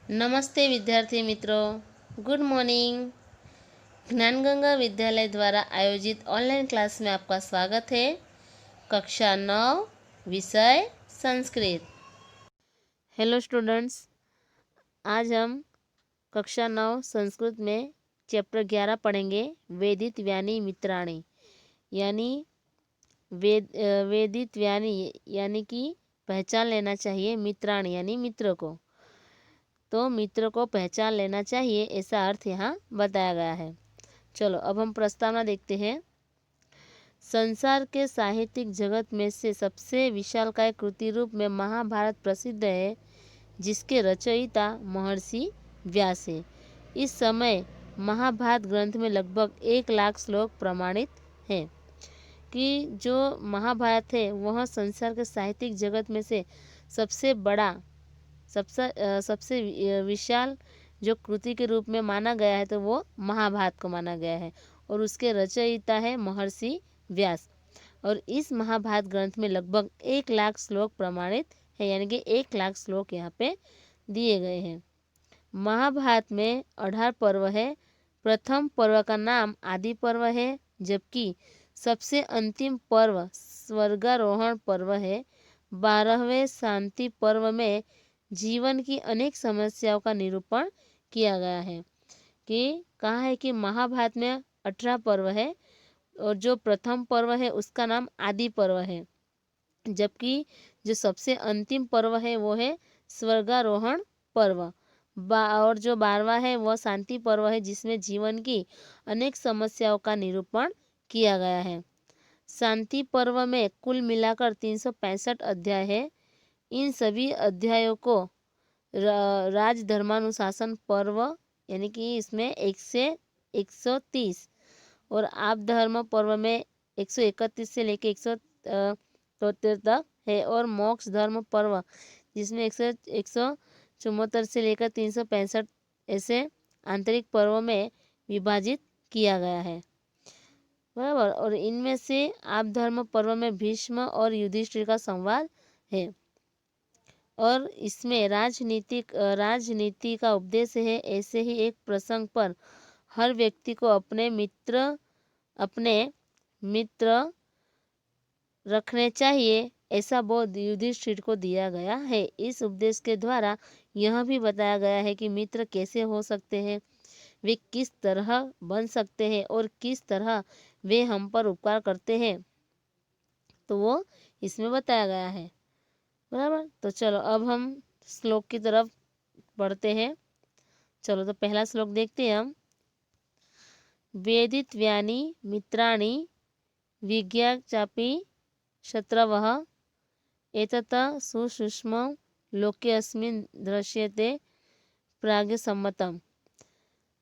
नमस्ते विद्यार्थी मित्रों, गुड मॉर्निंग। ज्ञानगंगा विद्यालय द्वारा आयोजित ऑनलाइन क्लास में आपका स्वागत है। कक्षा 9 विषय संस्कृत। हेलो स्टूडेंट्स, आज हम कक्षा 9 संस्कृत में चैप्टर 11 पढ़ेंगे, वेदित व्यानि मित्राणि। यानी वेदित व्यानि यानी कि पहचान लेना चाहिए, मित्राणि यानी मित्र को। तो मित्र को पहचान लेना चाहिए, ऐसा अर्थ यहाँ बताया गया है। चलो अब हम प्रस्तावना देखते हैं। संसार के साहित्यिक जगत में से सबसे विशालकाय कृति रूप में महाभारत प्रसिद्ध है, जिसके रचयिता महर्षि व्यास है। इस समय महाभारत ग्रंथ में लगभग 1 लाख श्लोक प्रमाणित हैं। कि जो महाभारत है वह संसार के साहित्यिक जगत में से सबसे बड़ा सबसे विशाल जो कृति के रूप में माना गया है, तो वो महाभारत को माना गया है और उसके रचयिता है महर्षि व्यास। और इस महाभारत ग्रंथ में लगभग 1 लाख श्लोक प्रमाणित है, यानी कि 1 लाख श्लोक यहाँ पे दिए गए हैं। महाभारत में 18 पर्व है। प्रथम पर्व का नाम आदि पर्व है, जबकि सबसे अंतिम पर्व स्वर्गारोहण पर्व है। 12वें शांति पर्व में जीवन की अनेक समस्याओं का निरूपण किया गया है। कि कहा है कि महाभारत में 18 पर्व है और जो प्रथम पर्व है उसका नाम आदि पर्व है, जबकि जो सबसे अंतिम पर्व है वो है स्वर्गारोहण पर्व। और जो 12वां है वह शांति पर्व है, जिसमें जीवन की अनेक समस्याओं का निरूपण किया गया है। शांति पर्व में कुल मिलाकर 365 अध्याय है। इन सभी अध्यायों को राजधर्मानुशासन पर्व यानी कि इसमें 1 से 130 और आप धर्म पर्व में 131 से लेके 173 तक है, और मोक्ष धर्म पर्व जिसमें 174 से लेकर 365 ऐसे आंतरिक पर्वों में विभाजित किया गया है, बराबर। और इनमें से आप धर्म पर्व में भीष्म और युधिष्ठिर का संवाद है, और इसमें राजनीति का उपदेश है। ऐसे ही एक प्रसंग पर हर व्यक्ति को अपने मित्र रखने चाहिए, ऐसा बोध युधिष्ठिर को दिया गया है। इस उपदेश के द्वारा यह भी बताया गया है कि मित्र कैसे हो सकते हैं, वे किस तरह बन सकते हैं और किस तरह वे हम पर उपकार करते हैं, तो वो इसमें बताया गया है, बराबर। तो चलो अब हम श्लोक की तरफ बढ़ते हैं। चलो तो पहला श्लोक देखते हैं हम। वेदित व्यानि मित्राणि विज्ञाचापि शत्रवः एतत् सुसूक्ष्म लोकेऽस्मिन् दृश्यते प्राज्ञसम्मतम्।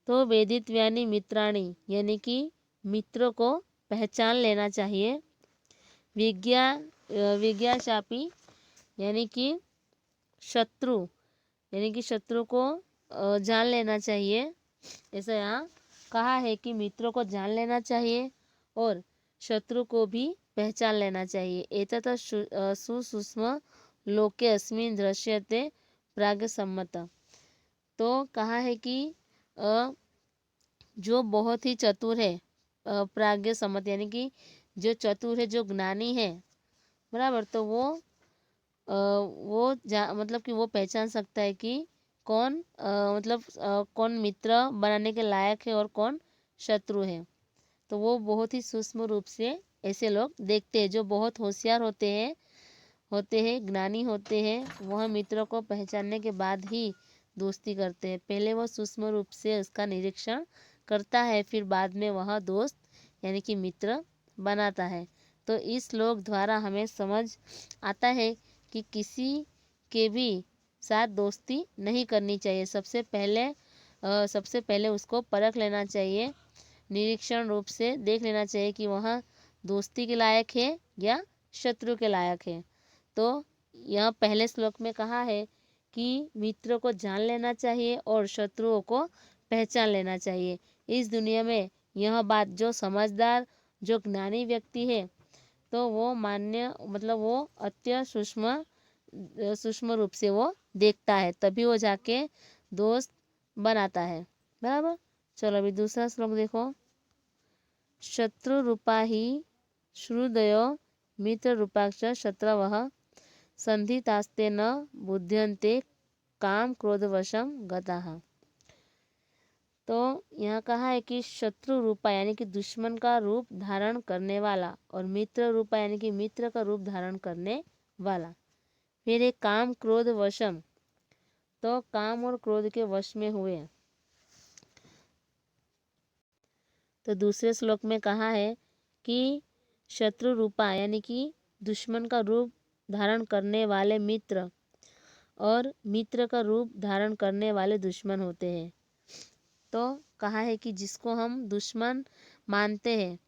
तो वेदित व्यानि मित्राणि यानी कि मित्रों को पहचान लेना चाहिए। विज्ञाचापि यानी कि शत्रु को जान लेना चाहिए। ऐसा यहाँ कहा है कि मित्रों को जान लेना चाहिए और शत्रु को भी पहचान लेना चाहिए। एतत् सुसूक्ष्म लोके अस्मिन् दृश्यते प्राज्ञसम्मत। तो कहा है कि जो बहुत ही चतुर है, प्राज्ञसम्मत यानी कि जो चतुर है, जो ज्ञानी है, बराबर, तो मतलब कि वो पहचान सकता है कि कौन कौन मित्र बनाने के लायक है और कौन शत्रु है। तो वो बहुत ही सूक्ष्म रूप से ऐसे लोग देखते हैं। जो बहुत होशियार होते हैं ज्ञानी होते हैं, वह मित्रों को पहचानने के बाद ही दोस्ती करते हैं। पहले वह सूक्ष्म रूप से उसका निरीक्षण करता है, फिर बाद में वह दोस्त यानी कि मित्र बनाता है। तो इस श्लोक द्वारा हमें समझ आता है कि किसी के भी साथ दोस्ती नहीं करनी चाहिए। सबसे पहले उसको परख लेना चाहिए, निरीक्षण रूप से देख लेना चाहिए कि वह दोस्ती के लायक है या शत्रु के लायक है। तो यह पहले श्लोक में कहा है कि मित्र को जान लेना चाहिए और शत्रुओं को पहचान लेना चाहिए। इस दुनिया में यह बात जो समझदार, जो ज्ञानी व्यक्ति है, तो वो वो अत्य सूक्ष्म रूप से वो देखता है, तभी वो जाके दोस्त बनाता है। बराबर। चलो अभी दूसरा श्लोक देखो। शत्रुरूपा ही श्रुदयो मित्ररूपाक्ष शत्रवः संधितास्ते न बुध्यन्ते काम क्रोधवशम गताः। तो यहाँ कहा है कि शत्रु रूपा यानी कि दुश्मन का रूप धारण करने वाला, और मित्र रूपा यानी कि मित्र का रूप धारण करने वाला। फिर एक काम क्रोध वशम, तो काम और क्रोध के वश में हुए। तो दूसरे श्लोक में कहा है कि शत्रु रूपा यानी कि दुश्मन का रूप धारण करने वाले मित्र और मित्र का रूप धारण करने वाले दुश्मन होते हैं। तो कहा है कि जिसको हम दुश्मन मानते हैं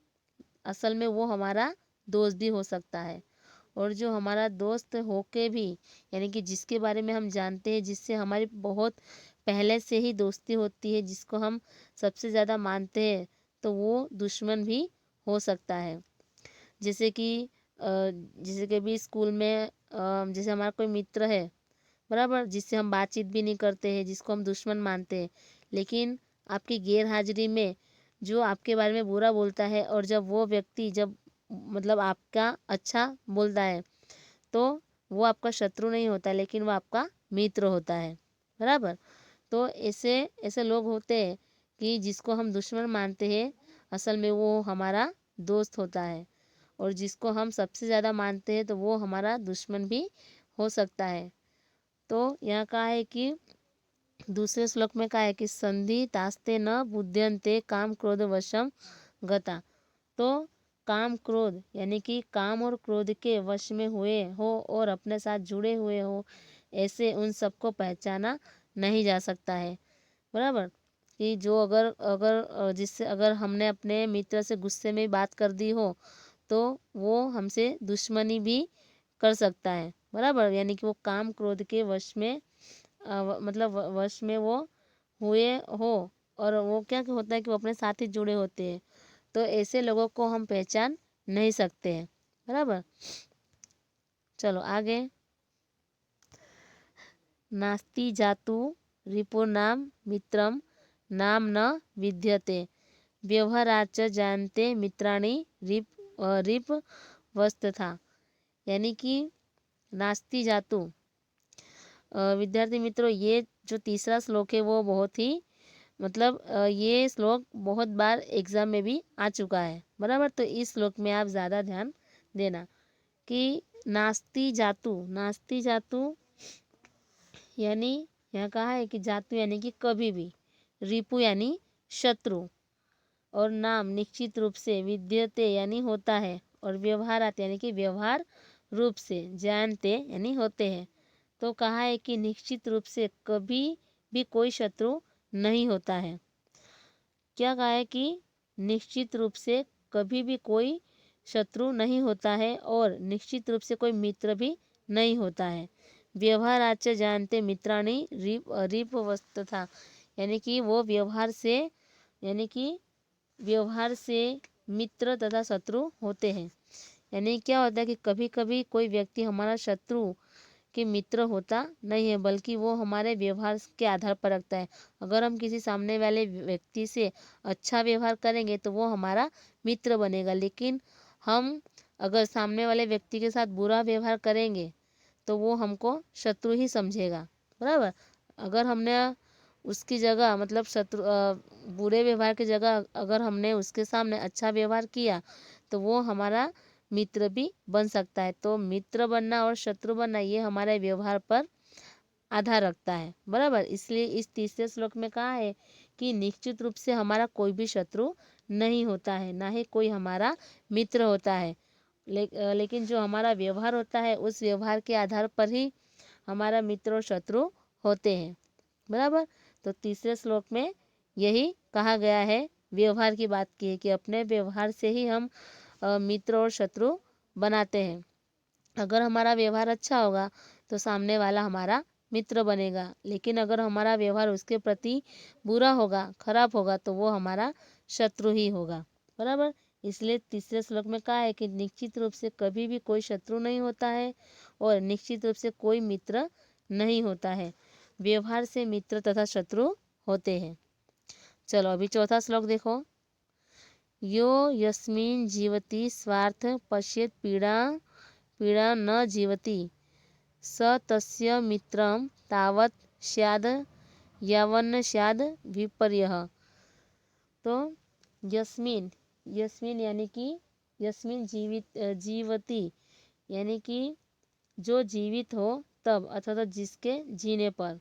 असल में वो हमारा दोस्त भी हो सकता है, और जो हमारा दोस्त होके भी यानी कि जिसके बारे में हम जानते हैं, जिससे हमारी बहुत पहले से ही दोस्ती होती है, जिसको हम सबसे ज़्यादा मानते हैं, तो वो दुश्मन भी हो सकता है। जैसे कि भी स्कूल में जैसे हमारा कोई मित्र है, बराबर, जिससे हम बातचीत भी नहीं करते हैं, जिसको हम दुश्मन मानते हैं, लेकिन आपकी गैर हाजिरी में जो आपके बारे में बुरा बोलता है, और जब वो व्यक्ति जब मतलब आपका अच्छा बोलता है, तो वो आपका शत्रु नहीं होता, लेकिन वो आपका मित्र होता है। बराबर। तो ऐसे ऐसे लोग होते हैं कि जिसको हम दुश्मन मानते हैं असल में वो हमारा दोस्त होता है, और जिसको हम सबसे ज़्यादा मानते हैं तो वो हमारा दुश्मन भी हो सकता है। तो यहाँ कहा है कि दूसरे श्लोक में कहा है कि संधि तास्ते न बुध्यन्ते काम क्रोध वशम गता। तो काम क्रोध यानी कि काम और क्रोध के वश में हुए हो और अपने साथ जुड़े हुए हो, ऐसे उन सबको पहचाना नहीं जा सकता है। बराबर। कि जो अगर अगर जिससे अगर हमने अपने मित्र से गुस्से में बात कर दी हो, तो वो हमसे दुश्मनी भी कर सकता है। बराबर। यानी कि वो काम क्रोध के वश में मतलब वश में वो हुए हो, और वो क्या होता है कि वो अपने साथ ही जुड़े होते हैं, तो ऐसे लोगों को हम पहचान नहीं सकते हैं। बराबर। चलो आगे। नास्ति जातु रिपुर्नाम मित्रम नाम न विद्यते व्यवहाराच जानते मित्राणि रिप वस्तथा। यानी कि नास्ति जातु विद्यार्थी मित्रों, ये जो तीसरा श्लोक है वो बहुत ही मतलब ये श्लोक बहुत बार एग्जाम में भी आ चुका है। बराबर। तो इस श्लोक में आप ज़्यादा ध्यान देना कि नास्ति जातु यानी यहाँ कहा है कि जातु यानी कि कभी भी, रिपु यानी शत्रु, और नाम निश्चित रूप से, विद्यते यानी होता है, और व्यवहारात यानी कि व्यवहार रूप से, जानते यानी होते हैं। तो कहा है कि निश्चित रूप से कभी भी कोई शत्रु नहीं होता है। क्या कहा है कि निश्चित रूप से कभी भी कोई शत्रु नहीं होता है, और निश्चित रूप से कोई मित्र भी नहीं होता है। व्यवहाराच जानते मित्राणि रिप वस्तथा। यानी कि वो व्यवहार से यानी कि व्यवहार से मित्र तथा शत्रु होते हैं। यानी क्या होता है कि कभी कभी कोई व्यक्ति हमारा शत्रु कि मित्र होता नहीं है, बल्कि वो हमारे व्यवहार के आधार पर रखता है। अगर हम किसी सामने वाले व्यक्ति से अच्छा व्यवहार करेंगे तो वो हमारा मित्र बनेगा, लेकिन हम अगर सामने वाले व्यक्ति के साथ बुरा व्यवहार करेंगे तो वो हमको शत्रु ही समझेगा। बराबर। अगर हमने उसकी जगह मतलब बुरे व्यवहार की जगह अगर हमने उसके सामने अच्छा व्यवहार किया तो वो हमारा मित्र भी बन सकता है। तो मित्र बनना और शत्रु बनना ये हमारे व्यवहार पर आधार रखता है। बराबर। इसलिए इस तीसरे श्लोक में कहा है कि निश्चित रूप से हमारा कोई भी शत्रु नहीं होता है, ना ही कोई हमारा मित्र होता है, लेकिन जो हमारा व्यवहार होता है उस व्यवहार के आधार पर ही हमारा मित्र और शत्रु होते हैं। बराबर। तो तीसरे श्लोक में यही कहा गया है, व्यवहार की बात की है कि अपने व्यवहार से ही हम मित्र और शत्रु बनाते हैं। अगर हमारा व्यवहार अच्छा होगा तो सामने वाला हमारा मित्र बनेगा, लेकिन अगर हमारा व्यवहार उसके प्रति बुरा होगा, खराब होगा, तो वो हमारा शत्रु ही होगा। बराबर। इसलिए तीसरे श्लोक में कहा है कि निश्चित रूप से कभी भी कोई शत्रु नहीं होता है, और निश्चित रूप से कोई मित्र नहीं होता है। व्यवहार से मित्र तथा शत्रु होते हैं। चलो अभी चौथा श्लोक देखो। यो यस्मिन् जीवति स्वार्थ पश्येत् पीड़ा पीड़ा न जीवति स तस्य मित्रं तावत् स्याद् यावन्न स्याद् विपर्यः। तो यस्मिन यस्मिन यानी कि यस्मिन जीवती यानी कि जो जीवित हो तब अथवा तो जिसके जीने पर।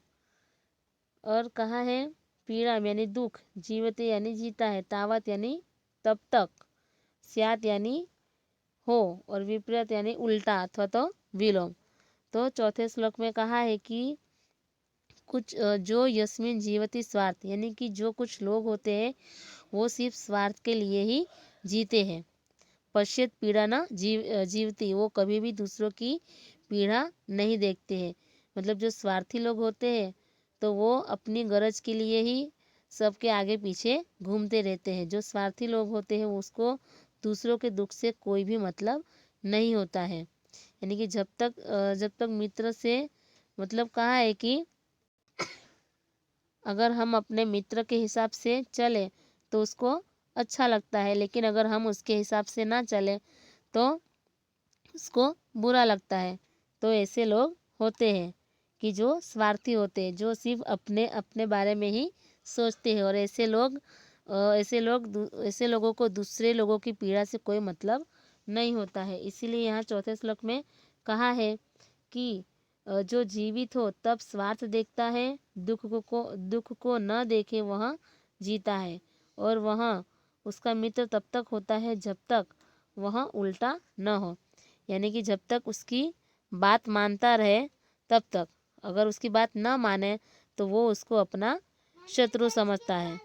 और कहा है पीड़ा यानी दुख, जीवती यानी जीता है, तावत यानी तब तक, स्यात यानी हो, और विपरीत यानी उल्टा अथवा तो विलोम। तो चौथे श्लोक में कहा है कि कुछ जो यस्मिन जीवती स्वार्थ यानी कि जो कुछ लोग होते हैं वो सिर्फ स्वार्थ के लिए ही जीते हैं। पश्यत पीड़ा ना जीवती, वो कभी भी दूसरों की पीड़ा नहीं देखते हैं। मतलब जो स्वार्थी लोग होते हैं तो वो अपनी गरज के लिए ही सबके आगे पीछे घूमते रहते हैं। जो स्वार्थी लोग होते हैं उसको दूसरों के दुख से कोई भी मतलब नहीं होता है। यानी कि जब तक मित्र से मतलब कहा है कि अगर हम अपने मित्र के हिसाब से चले तो उसको अच्छा लगता है, लेकिन अगर हम उसके हिसाब से ना चले तो उसको बुरा लगता है। तो ऐसे लोग होते हैं कि जो स्वार्थी होते हैं, जो सिर्फ अपने अपने बारे में ही सोचते हैं। और ऐसे लोगों को दूसरे लोगों की पीड़ा से कोई मतलब नहीं होता है। इसीलिए यहाँ चौथे श्लोक में कहा है कि जो जीवित हो तब स्वार्थ देखता है, दुख को न देखे वह जीता है, और वह उसका मित्र तब तक होता है जब तक वह उल्टा न हो। यानी कि जब तक उसकी बात मानता रहे तब तक, अगर उसकी बात न माने तो वो उसको अपना शत्रु समझता है।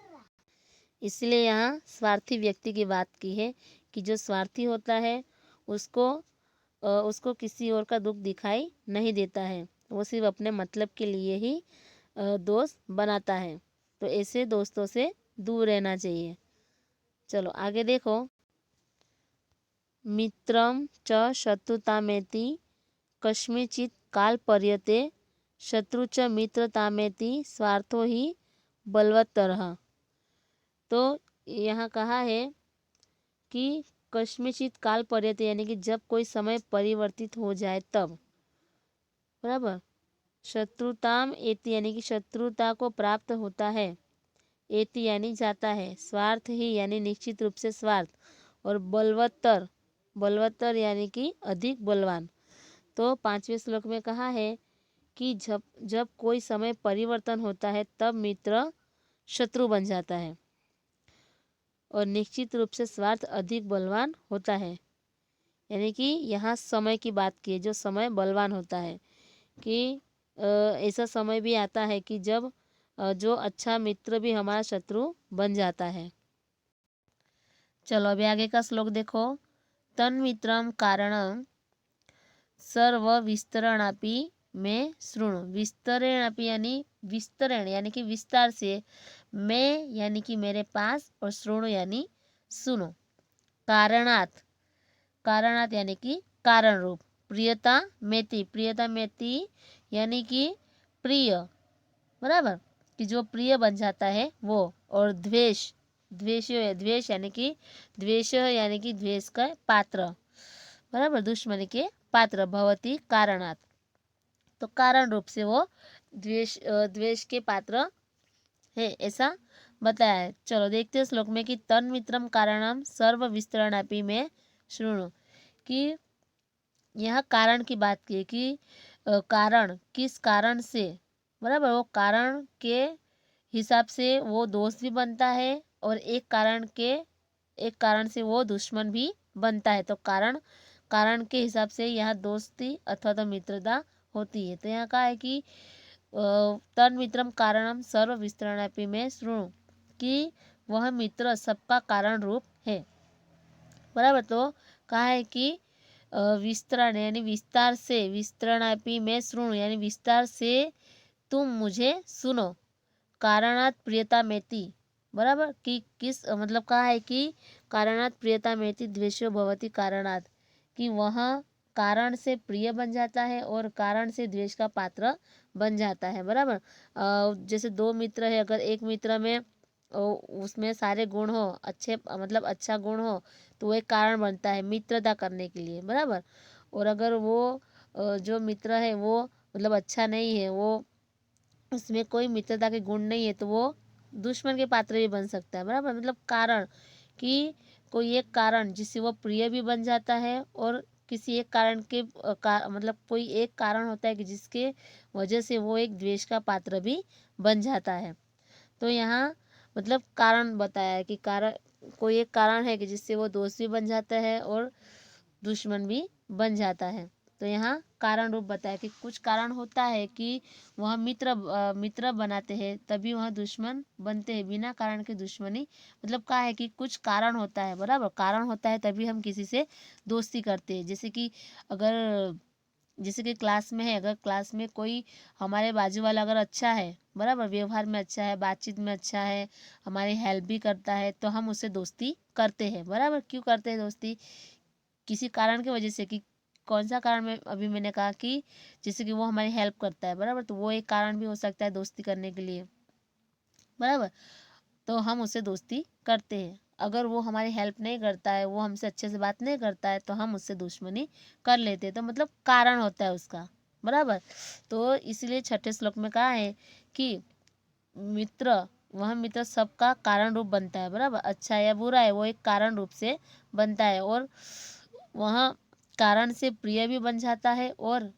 इसलिए यहाँ स्वार्थी व्यक्ति की बात की है कि जो स्वार्थी होता है उसको किसी और का दुख दिखाई नहीं देता है, वो सिर्फ अपने मतलब के लिए ही दोस्त बनाता है। तो ऐसे दोस्तों से दूर रहना चाहिए। चलो आगे देखो। मित्रं च शत्रुतामेति कस्मिंश्चित् कालपर्यते शत्रु च मित्रतामेति स्वार्थो ही बलवत्तरः। तो यहाँ कहा है कि कस्मिंश्चित् कालपर्यते यानी कि जब कोई समय परिवर्तित हो जाए तब, बराबर। शत्रुताम एति यानी कि शत्रुता को प्राप्त होता है, एति यानी जाता है, स्वार्थ ही यानी निश्चित रूप से स्वार्थ, और बलवत्तर यानी कि अधिक बलवान। तो पांचवें श्लोक में कहा है कि जब जब कोई समय परिवर्तन होता है तब मित्र शत्रु बन जाता है, और निश्चित रूप से स्वार्थ अधिक बलवान होता है। यानी कि यहाँ समय की बात की है, जो समय बलवान होता है, कि ऐसा समय भी आता है कि जब जो अच्छा मित्र भी हमारा शत्रु बन जाता है। चलो अभी आगे का श्लोक देखो। तन्मित्रं कारणं सर्व विस्तरणापि में शृणु। विस्तरणापि यानी विस्तरण यानी कि विस्तार से, मैं यानी कि मेरे पास, और शृणु यानी सुनो। कारणात यानी कि कारण रूप। प्रियता मेति यानी कि प्रिय, बराबर, कि जो प्रिय बन जाता है वो। और द्वेष यानी कि द्वेष का पात्र, बराबर, दुश्मनी के पात्र। भवती कारणात, तो कारण रूप से वो द्वेष के पात्र है, ऐसा बताया है। चलो देखते हैं श्लोक में कि तन्मित्रम कारणम सर्व विस्तरणापि में शृणु, कि यहाँ कारण की बात की है कि कारण, किस कारण से, बराबर, वो कारण के हिसाब से वो दोस्त भी बनता है, और एक कारण से वो दुश्मन भी बनता है। तो कारण के हिसाब से यहाँ दोस्ती अथवा तो मित्रता होती है। तो यहाँ कहा है कि तन्मित्रम कारणम सर्व विस्तरणापि में शृणु, कि वह मित्र सबका कारण रूप है, बराबर। तो कहा है कि विस्तरण यानी विस्तार से, विस्तरणापि में शृणु यानी विस्तार से तुम मुझे सुनो। कारणात प्रियता मेति, बराबर, कि किस मतलब कहा है कि कारणात प्रियता मेति द्वेषो भवति कारणात, कि वह कारण से प्रिय बन जाता है और कारण से द्वेष का पात्र बन जाता है, बराबर। जैसे दो मित्र है, अगर एक मित्र में उसमें सारे गुण हो, अच्छे मतलब अच्छा गुण हो, तो वो एक कारण बनता है मित्रता करने के लिए, बराबर। और अगर वो जो मित्र है वो मतलब अच्छा नहीं है, वो उसमें कोई मित्रता के गुण नहीं है, तो वो दुश्मन के पात्र भी बन सकता है, बराबर। मतलब कारण कि कोई एक कारण जिससे वो प्रिय भी बन जाता है, और किसी एक कारण के मतलब कोई एक कारण होता है कि जिसके वजह से वो एक द्वेष का पात्र भी बन जाता है। तो यहाँ मतलब कारण बताया है कि कारण कोई एक कारण है कि जिससे वो दोस्त भी बन जाता है और दुश्मन भी बन जाता है। तो यहाँ कारण रूप बताया कि कुछ कारण होता है कि वह मित्र बनाते हैं, तभी वह दुश्मन बनते हैं, बिना कारण के दुश्मनी। मतलब क्या है कि कुछ कारण होता है, बराबर, कारण होता है तभी हम किसी से दोस्ती करते हैं। जैसे कि क्लास में है, अगर क्लास में कोई हमारे बाजू वाला अगर अच्छा है, बराबर, व्यवहार में अच्छा है, बातचीत में अच्छा है, हमारी हेल्प भी करता है, तो हम उससे दोस्ती करते हैं, बराबर। क्यों करते हैं दोस्ती? किसी कारण की वजह से। कि कौन सा कारण? में अभी मैंने कहा कि जैसे कि वो हमारी हेल्प करता है, बराबर, तो वो एक कारण भी हो सकता है दोस्ती करने के लिए, बराबर। तो हम उससे दोस्ती करते हैं। अगर वो हमारी हेल्प नहीं करता है, वो हमसे अच्छे से बात नहीं करता है, तो हम उससे दुश्मनी कर लेते हैं। तो मतलब कारण होता है उसका, बराबर। तो इसलिए छठे श्लोक में कहा है कि मित्र, वह मित्र सबका कारण रूप बनता है, बराबर। अच्छा या बुरा है, वो एक कारण रूप से बनता है, और वह कारण से प्रिय भी बन जाता है, और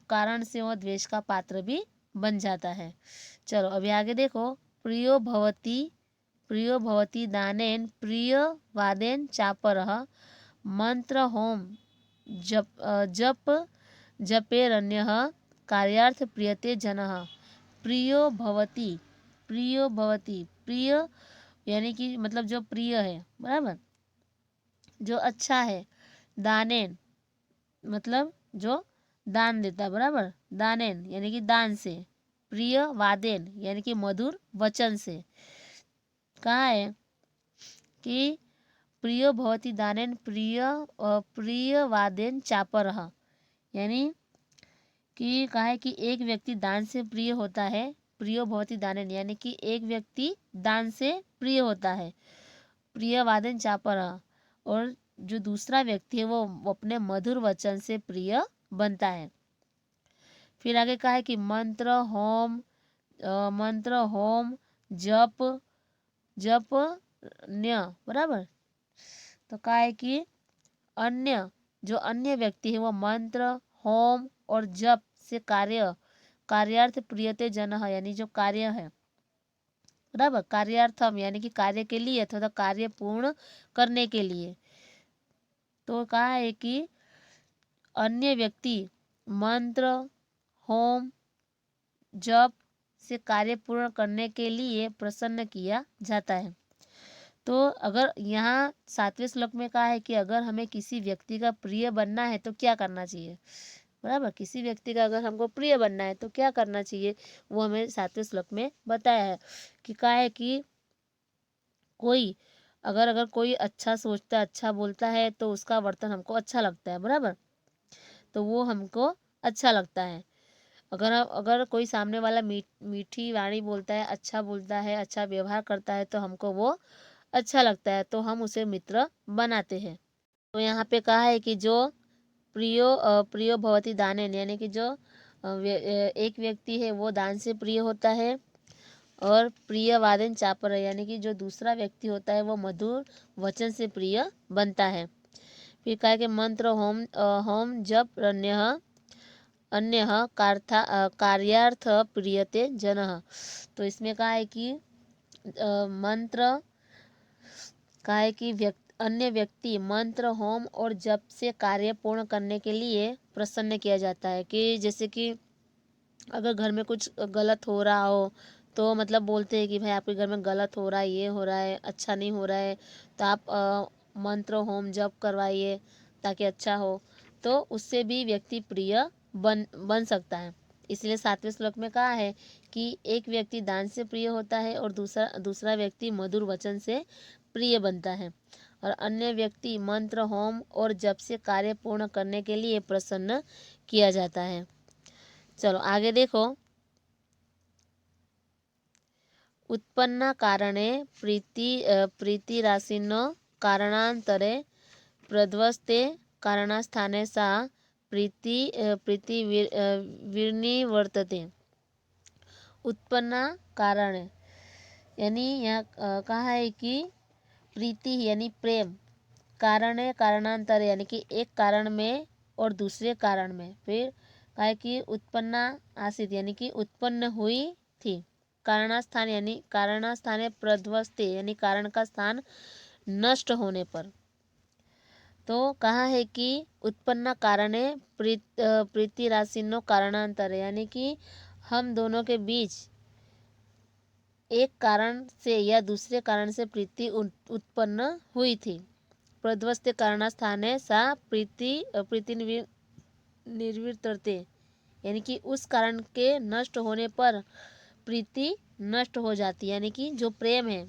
कारण से वह द्वेष का पात्र भी बन जाता है। चलो अभी आगे देखो। प्रियो भवति दानेन प्रिय वादेन चापरः मंत्र होम जप जपेरन्यः कार्यार्थ प्रियते जनः। प्रियो भवति प्रिय यानी कि मतलब जो प्रिय है, बराबर, जो अच्छा है। दानेन मतलब जो दान देता है, बराबर, दानेन यानी कि दान से। प्रिय वादेन यानी कि मधुर वचन से। कहा है कि प्रियो भवति दानेन प्रिय वादेन चापरः, यानी कि कहा है कि एक व्यक्ति दान से प्रिय होता है। प्रियो भवति दानेन यानी कि एक व्यक्ति दान से प्रिय होता है। प्रिय वादेन चापरः, और जो दूसरा व्यक्ति है वो अपने मधुर वचन से प्रिय बनता है। फिर आगे कहा है कि मंत्र होम जप न्य, बराबर। तो कहा है कि अन्य व्यक्ति है वो मंत्र, होम और जप से कार्यार्थ प्रियते जनः, यानी जो कार्य है, बराबर, कार्यार्थम यानी कि कार्य के लिए अथवा कार्य पूर्ण करने के लिए। तो कहा है कि अन्य व्यक्ति मंत्र, होम, जप से कार्य पूर्ण करने के लिए प्रसन्न किया जाता है। तो अगर यहाँ 7वें श्लोक में कहा है कि अगर हमें किसी व्यक्ति का प्रिय बनना है तो क्या करना चाहिए, बराबर। किसी व्यक्ति का अगर हमको प्रिय बनना है तो क्या करना चाहिए, वो हमें 7वें श्लोक में बताया है। कि कहा है कि कोई अगर कोई अच्छा सोचता है, अच्छा बोलता है, तो उसका वर्तन हमको अच्छा लगता है, बराबर। तो वो हमको अच्छा लगता है। अगर कोई सामने वाला मीठी वाणी बोलता है, अच्छा बोलता है, अच्छा व्यवहार करता है, तो हमको वो अच्छा लगता है, तो हम उसे मित्र बनाते हैं। तो यहाँ पे कहा है कि जो प्रियो भवति दानेन, यानी कि जो एक व्यक्ति है वो दान से प्रिय होता है, और प्रिय वादेन चापर, यानी कि जो दूसरा व्यक्ति होता है वो मधुर वचन से प्रिय बनता है। फिर कहा कि मंत्र होम जप अन्य कार्यार्थ प्रियते जनः। तो इसमें कहा है कि मंत्र, कहा है कि अन्य व्यक्ति मंत्र, होम और जप से कार्य पूर्ण करने के लिए प्रसन्न किया जाता है। कि जैसे कि अगर घर में कुछ गलत हो रहा हो, तो मतलब बोलते हैं कि भाई आपके घर में गलत हो रहा है, ये हो रहा है, अच्छा नहीं हो रहा है, तो आप मंत्र होम जप करवाइए ताकि अच्छा हो। तो उससे भी व्यक्ति प्रिय बन सकता है। इसलिए 7वें श्लोक में कहा है कि एक व्यक्ति दान से प्रिय होता है और दूसरा व्यक्ति मधुर वचन से प्रिय बनता है। और अन्य व्यक्ति मंत्र, होम और जप से कार्य पूर्ण करने के लिए प्रसन्न किया जाता है। चलो आगे देखो। उत्पन्न कारणे प्रीतिराशिनो कारणांतरे प्रध्वस्ते कारणास्थाने सा प्रीतिर्निवर्तते। उत्पन्न कारण यानी यहाँ कहा है कि प्रीति यानी प्रेम, कारण है कारणांतर यानी कि एक कारण में और दूसरे कारण में। फिर कहा है कि उत्पन्ना आसित यानी कि उत्पन्न हुई थी। कारणास्थान यानी कारणास्थाने प्रध्वस्ते यानी कारण का स्थान नष्ट होने पर। तो कहा है कि उत्पन्न कारणे प्रीति राशिनो कारणांतर यानी कि हम दोनों के बीच एक कारण से या दूसरे कारण से प्रीति उत्पन्न हुई थी। प्रध्वस्त कारणास्थाने सा प्रीति निर्वर्तते यानी कि उस कारण के नष्ट होने पर प्रीति नष्ट हो जाती है। यानी कि जो प्रेम है,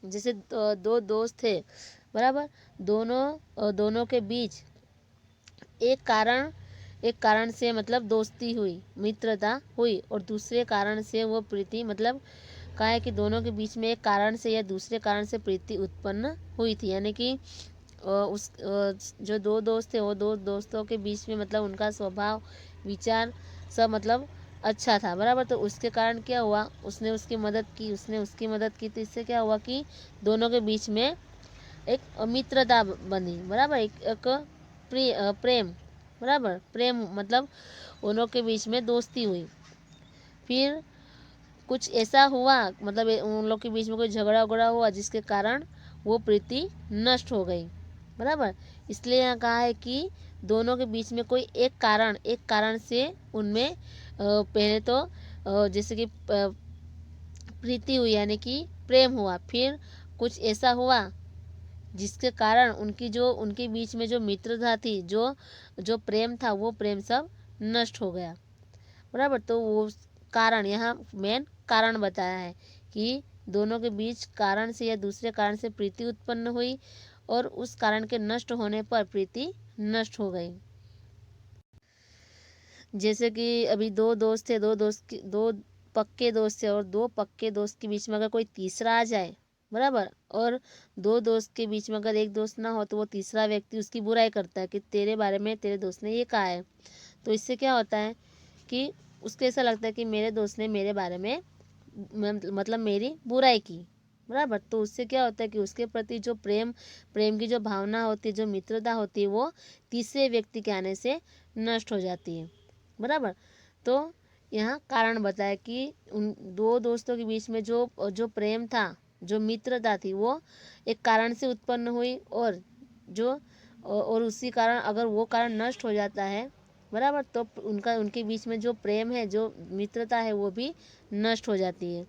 जैसे दो दोस्त थे बराबर, दोनों के बीच एक कारण से मतलब दोस्ती हुई, मित्रता हुई, और दूसरे कारण से वो प्रीति मतलब कहा है कि दोनों के बीच में एक कारण से या दूसरे कारण से प्रीति उत्पन्न हुई थी। यानी कि जो दो दोस्त थे वो दो दोस्तों के बीच में मतलब उनका स्वभाव, विचार सब मतलब अच्छा था बराबर। तो उसके कारण क्या हुआ, उसने उसकी मदद की, उसने उसकी मदद की, तो इससे क्या हुआ कि दोनों के बीच में एक मित्रता बनी बराबर, एक प्रेम बराबर, प्रेम मतलब उनों के बीच में दोस्ती हुई। फिर कुछ ऐसा हुआ मतलब उन लोग के बीच में कोई झगड़ा उगड़ा हुआ जिसके कारण वो प्रीति नष्ट हो गई बराबर। इसलिए यहाँ कहा है कि दोनों के बीच में कोई एक कारण से उनमें पहले तो जैसे कि प्रीति हुई यानी कि प्रेम हुआ। फिर कुछ ऐसा हुआ जिसके कारण उनके बीच में जो मित्रता थी, जो प्रेम था, वो प्रेम सब नष्ट हो गया बराबर। तो वो कारण यहाँ मेन कारण बताया है कि दोनों के बीच कारण से या दूसरे कारण से प्रीति उत्पन्न हुई और उस कारण के नष्ट होने पर प्रीति नष्ट हो गई। जैसे कि अभी दो दोस्त थे, दो पक्के दोस्त थे, और दो पक्के दोस्त के बीच में अगर कोई तीसरा आ जाए बराबर, और दो दोस्त के बीच में अगर एक दोस्त ना हो तो वो तीसरा व्यक्ति उसकी बुराई करता है कि तेरे बारे में तेरे दोस्त ने ये कहा है। तो इससे क्या होता है कि उसको ऐसा लगता है कि मेरे दोस्त ने मेरे बारे में मतलब मेरी बुराई की बराबर। तो उससे क्या होता है कि उसके प्रति जो प्रेम की जो भावना होती है, जो मित्रता होती है, वो तीसरे व्यक्ति के आने से नष्ट हो जाती है बराबर। तो यहाँ कारण बताया कि उन दो दोस्तों के बीच में जो प्रेम था, जो मित्रता थी, वो एक कारण से उत्पन्न हुई, और उसी कारण अगर वो कारण नष्ट हो जाता है बराबर, तो उनके बीच में जो प्रेम है, जो मित्रता है, वो भी नष्ट हो जाती है।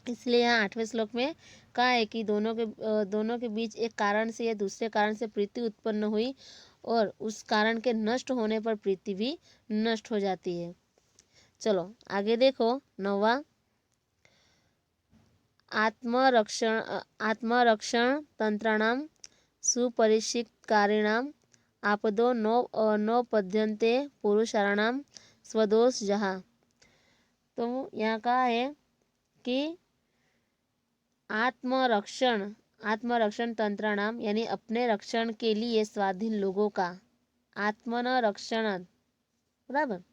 इसलिए यहाँ 8वें श्लोक में कहा है कि दोनों के बीच एक कारण से या दूसरे कारण से प्रीति उत्पन्न हुई और उस कारण के नष्ट होने पर प्रीति भी नष्ट हो जाती है। चलो आगे देखो 9वां। आत्मरक्षण तंत्राणां सुपरिचितकारिणां आपदो नोपद्यन्ते पुरुषाणां स्वदोष जहा। तो यहाँ कहा है कि आत्मरक्षण तंत्राणाम यानी अपने रक्षण के लिए स्वाधीन लोगों का, आत्मरक्षण बराबर।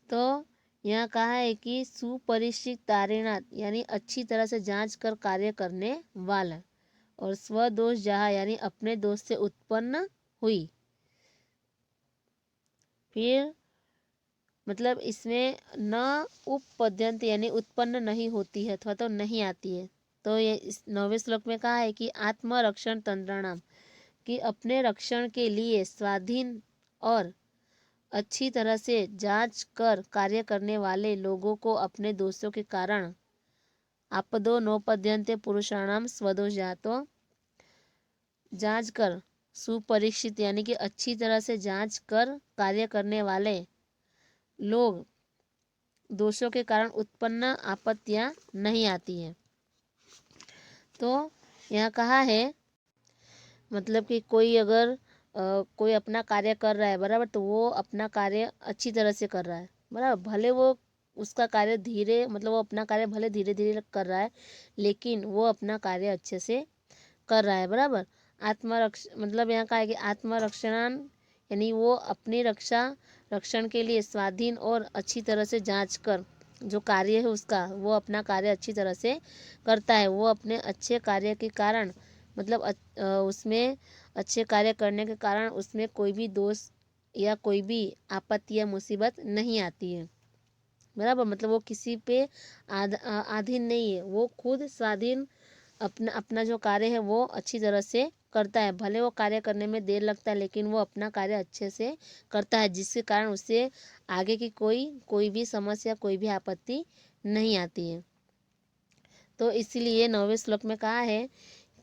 तो यहाँ कहा है कि सुपरिचित तारीणात यानी अच्छी तरह से जांच कर कार्य करने वाला, और स्वदोष जहा यानी अपने दोष से उत्पन्न हुई। फिर मतलब इसमें न उपपद्यंत यानी उत्पन्न नहीं होती है अथवा तो नहीं आती है। तो ये इस 9वें श्लोक में कहा है कि आत्मरक्षण तंत्राणाम कि अपने रक्षण के लिए स्वाधीन और अच्छी तरह से जांच कर कार्य करने वाले लोगों को अपने दोषों के कारण आपदो नोपद्यन्ते पुरुषाणाम स्वदोष जातो, जांच कर सुपरीक्षित यानी कि अच्छी तरह से जांच कर कार्य करने वाले लोग दोषों के कारण उत्पन्न आपत्तियां नहीं आती हैं। तो यहाँ कहा है मतलब कि कोई अगर कोई अपना कार्य कर रहा है बराबर, तो वो अपना कार्य अच्छी तरह से कर रहा है बराबर, भले वो उसका कार्य धीरे, मतलब वो अपना कार्य भले धीरे धीरे कर रहा है, लेकिन वो अपना कार्य अच्छे से कर रहा है बराबर। मतलब यहाँ कहा है कि आत्मरक्षणान, यानी वो अपनी रक्षण के लिए स्वाधीन और अच्छी तरह से जांच कर, जो कार्य है उसका, वो अपना कार्य अच्छी तरह से करता है। वो अपने अच्छे कार्य के कारण, मतलब उसमें अच्छे कार्य करने के कारण उसमें कोई भी दोष या कोई भी आपत्ति या मुसीबत नहीं आती है बराबर। मतलब वो किसी पे अधीन नहीं है, वो खुद स्वाधीन अपना अपना जो कार्य है वो अच्छी तरह से करता है। भले वो कार्य करने में देर लगता है, लेकिन वो अपना कार्य अच्छे से करता है, जिसके कारण उसे आगे की कोई भी समस्या, कोई भी आपत्ति नहीं आती है। तो इसीलिए 9वें श्लोक में कहा है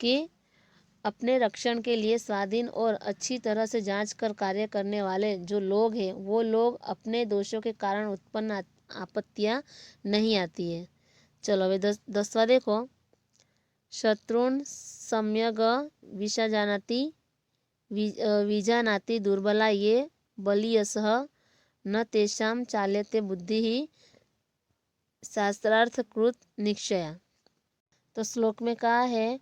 कि अपने रक्षण के लिए स्वाधीन और अच्छी तरह से जांच कर कार्य करने वाले जो लोग हैं, वो लोग अपने दोषों के कारण उत्पन्न आपत्तियां नहीं आती है। चलो अभी 10वां देखो। शत्रुन सम्यग विषजानाति विजानाति दुर्बला ये बलियसः न तेषां चाल्यते बुद्धिः शास्त्रार्थकृत निश्चया। तो श्लोक में कहा है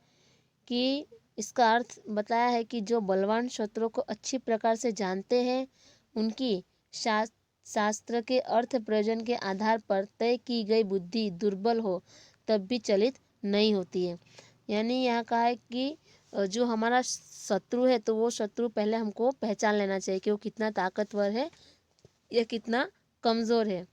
कि इसका अर्थ बताया है कि जो बलवान शत्रुओं को अच्छी प्रकार से जानते हैं, उनकी शास्त्र के अर्थ प्रयोजन के आधार पर तय की गई बुद्धि दुर्बल हो तब भी चलित नहीं होती है। यानी यहाँ कहा है कि जो हमारा शत्रु है, तो वो शत्रु पहले हमको पहचान लेना चाहिए कि वो कितना ताकतवर है या कितना कमज़ोर है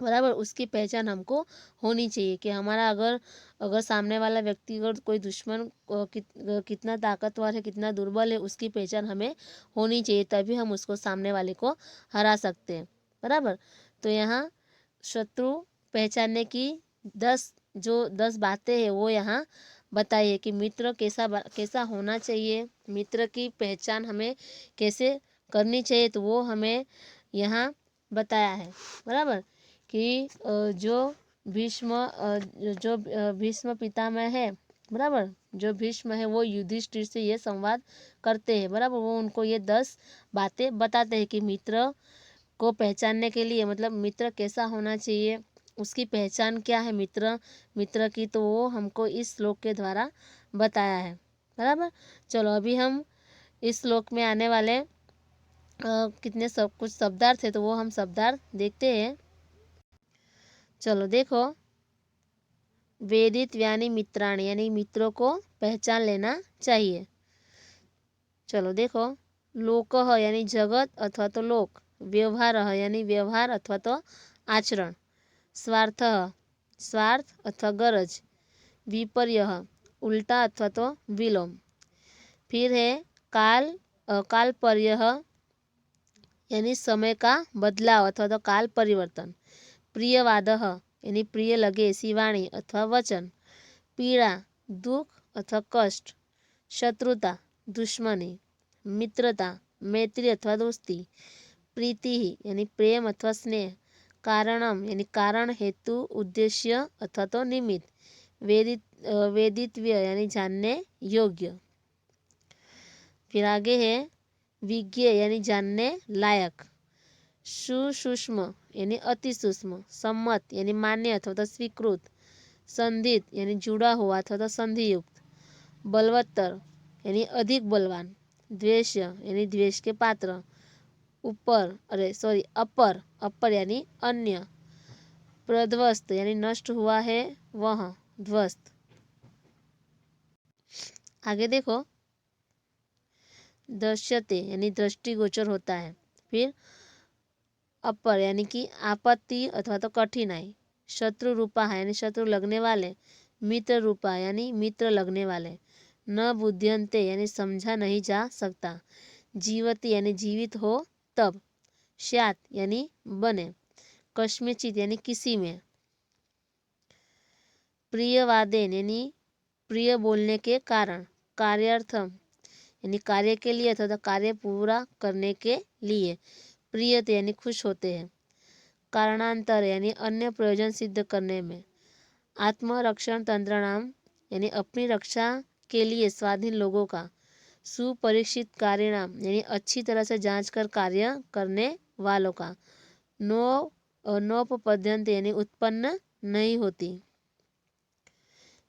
बराबर। उसकी पहचान हमको होनी चाहिए कि हमारा अगर अगर सामने वाला व्यक्ति, अगर कोई दुश्मन कितना ताकतवर है, कितना दुर्बल है, उसकी पहचान हमें होनी चाहिए, तभी हम उसको, सामने वाले को हरा सकते हैं बराबर। तो यहाँ शत्रु पहचानने की 10 बातें हैं वो यहाँ बताइए कि मित्र कैसा होना चाहिए, मित्र की पहचान हमें कैसे करनी चाहिए, तो वो हमें यहाँ बताया है बराबर। कि जो भीष्म पितामह है बराबर, जो भीष्म है वो युधिष्ठिर से ये संवाद करते हैं बराबर। वो उनको ये 10 बातें बताते हैं कि मित्र को पहचानने के लिए, मतलब मित्र कैसा होना चाहिए, उसकी पहचान क्या है मित्र की, तो वो हमको इस श्लोक के द्वारा बताया है बराबर। चलो अभी हम इस श्लोक में आने वाले कुछ शब्दार्थ है, तो वो हम शब्दार्थ देखते हैं। चलो देखो। वेदित्व्यानि मित्राणि, यानी मित्रों को पहचान लेना चाहिए। चलो देखो। लोकः यानी जगत अथवा तो लोक। व्यवहारः यानी व्यवहार अथवा तो आचरण। स्वार्थः स्वार्थ अथवा गरज। विपर्यः उल्टा अथवा तो विलोम। फिर है कालपर्यः यानी समय का बदलाव अथवा तो काल परिवर्तन। प्रियवादः यानी प्रिय लगे ऐसी वाणी अथवा वचन। पीड़ा दुख अथवा कष्ट। शत्रुता दुश्मनी। मित्रता मैत्री अथवा दोस्ती। प्रीति यानी प्रेम अथवा स्नेह। कारणम यानी कारण, हेतु, उद्देश्य अथवा तो निमित्त। वेदित्व्य यानी जानने योग्य। फिर आगे है विज्ञ यानी जानने लायक। सुसूक्ष्म यानी अति सूक्ष्म। सम्मत यानी मान्य अथवा तो स्वीकृत। संधित यानी जुड़ा हुआ अथवा तो संधियुक्त। बलवत्तर यानी अधिक बलवान। द्वेष यानी द्वेष के पात्र। अपर यानी अन्य। प्रध्वस्त यानी नष्ट हुआ है वह, ध्वस्त। आगे देखो। दृश्यते यानी दृष्टिगोचर होता है। फिर अपर यानी कि आपत्ति अथवा तो कठिनाई। शत्रु रूपा है यानी शत्रु लगने वाले। मित्र रूपा यानी मित्र लगने वाले। न बुद्ध्यन्ते यानी समझा नहीं जा सकता। जीवति यानी जीवित हो तब। स्यात् यानी बने। कस्मिंश्चित् यानी किसी में। प्रियवादेन यानी प्रिय बोलने के कारण। कार्यार्थम यानी कार्य के लिए अथवा कार्य पूरा करने के लिए। प्रियते यानी खुश होते हैं। कारणांतर यानी अन्य प्रयोजन सिद्ध करने में। आत्मरक्षण तंत्रणाम यानी अपनी रक्षा के लिए स्वाधीन लोगों का। सुपरीक्षित कार्यनाम यानी अच्छी तरह से जांच कर कार्य करने वालों का। नोपपद्यन्ते यानी उत्पन्न नहीं होती।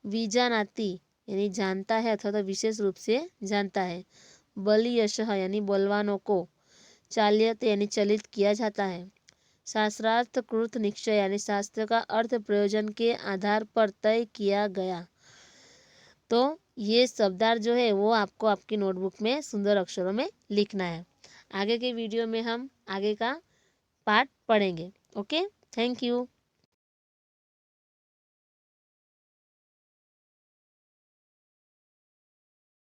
विजानाति यानी जानता है अथवा तो विशेष रूप से जानता है। बलियशः यानी बलवानों को। चाल्यते यानी चलित किया जाता है। शास्त्रार्थ कृत निश्चय यानी शास्त्र का अर्थ प्रयोजन के आधार पर तय किया गया। तो ये शब्दार्थ जो है वो आपको आपकी नोटबुक में सुंदर अक्षरों में लिखना है। आगे के वीडियो में हम आगे का पार्ट पढ़ेंगे। Okay, thank you.